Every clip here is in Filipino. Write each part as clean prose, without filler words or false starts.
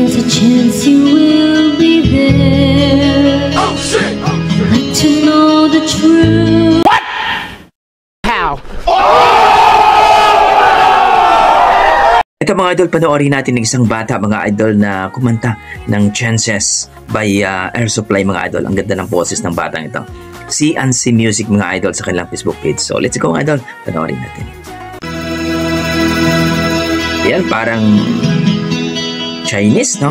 There's a chance you will be there. Oh shit! Like to know the truth. What? How? Ito mga idol, panoorin natin ng isang bata mga idol na kumanta ng Chances by Air Supply mga idol. Ang ganda ng boses ng batang ito. C&C Music mga idol sa kanilang Facebook page. So let's go mga idol, panoorin natin. Yan, parang Chinese, no?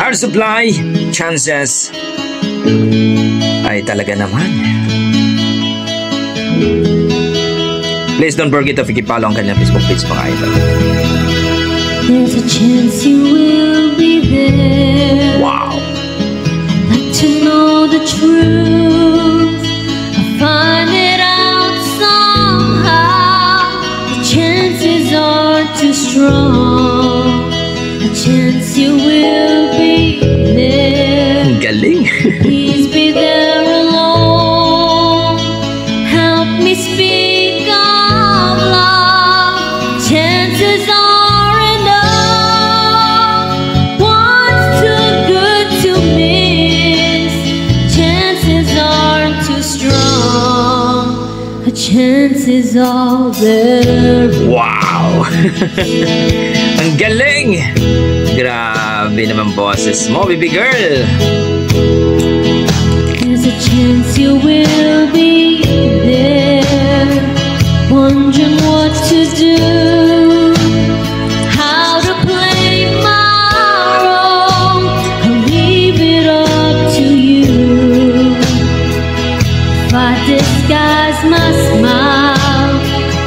Air Supply, Chances. Ay talaga naman. Please don't forget to follow ang kanilang Facebook page mga idol. There's a chance you will be there. Wow! Like to know the truth. I'll find it out somehow. The chances are too strong. A chance you will be there. Ang galing! Please be there alone. Help me speak of love. Chances are enough. What's too good to miss? Chances aren't too strong. A chance is all there. Wow! Ang galing! Grabe naman boses mo, baby girl! There's a chance you will be there, wondering what to do, how to play my role. I'll leave it up to you. If I disguise my smile,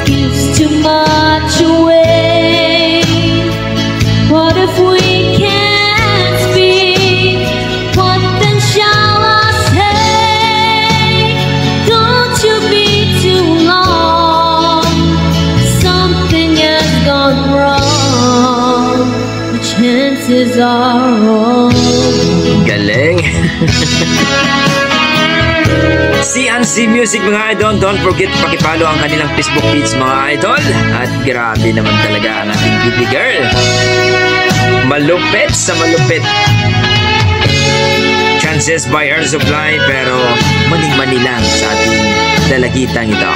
gives too much away. What if we can't speak? What then shall I say? Don't you be too long. Something has gone wrong. The chances are all. Galing! C&C Music mga idol, don't forget pakipollow ang kanilang Facebook page mga idol. At grabe naman talaga ang ating baby girl. Malupit sa malupit. Chances by Air Supply, pero maning-mani lang sa ating dalagitang ito.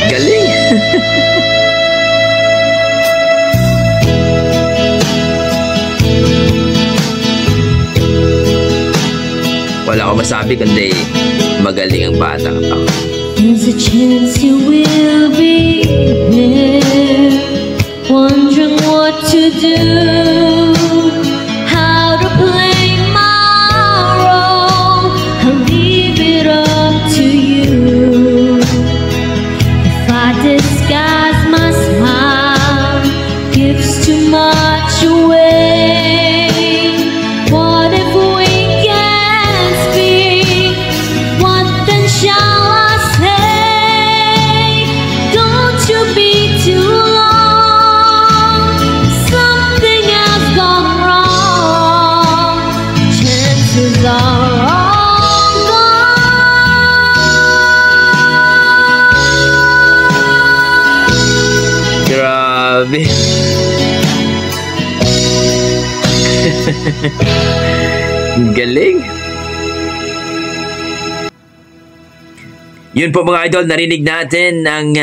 Galing! Wala ko masabi kundi magaling ang batang ito. There's a chance you will be there, wondering what to do, how to play my role. I'll leave it up to you. If I disguise my smile, gives too much away. What if we can't speak? What then shall I say? Don't you be too long. Something has gone wrong. Chances are all gone. Grabe! Galing! Yun po mga idol, narinig natin ang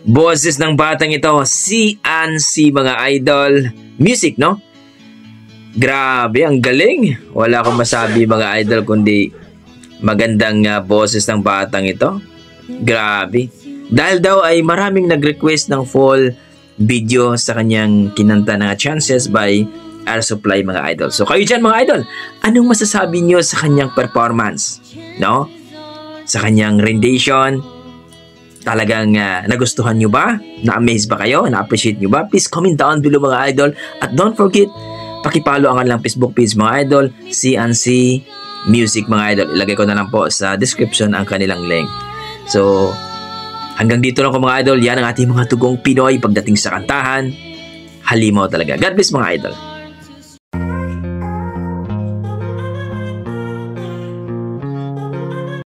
boses ng batang ito. C&C mga idol. Music, no? Grabe, ang galing. Wala akong masabi mga idol kundi magandang boses ng batang ito. Grabe. Dahil daw ay maraming nag-request ng full video sa kanyang kinanta na Chances by Air Supply mga idol. So kayo dyan mga idol, anong masasabi nyo sa kanyang performance? No? Sa kanyang rendition? Talagang nagustuhan nyo ba? Na-amaze ba kayo? Na-appreciate nyo ba? Please comment down below mga idol. At don't forget, pakipollow ang kanilang Facebook page mga idol, C&C Music mga idol. Ilagay ko na lang po sa description ang kanilang link. So, hanggang dito lang ko mga idol. Yan ang ating mga tugong Pinoy pagdating sa kantahan. Halimaw talaga. God bless mga idol.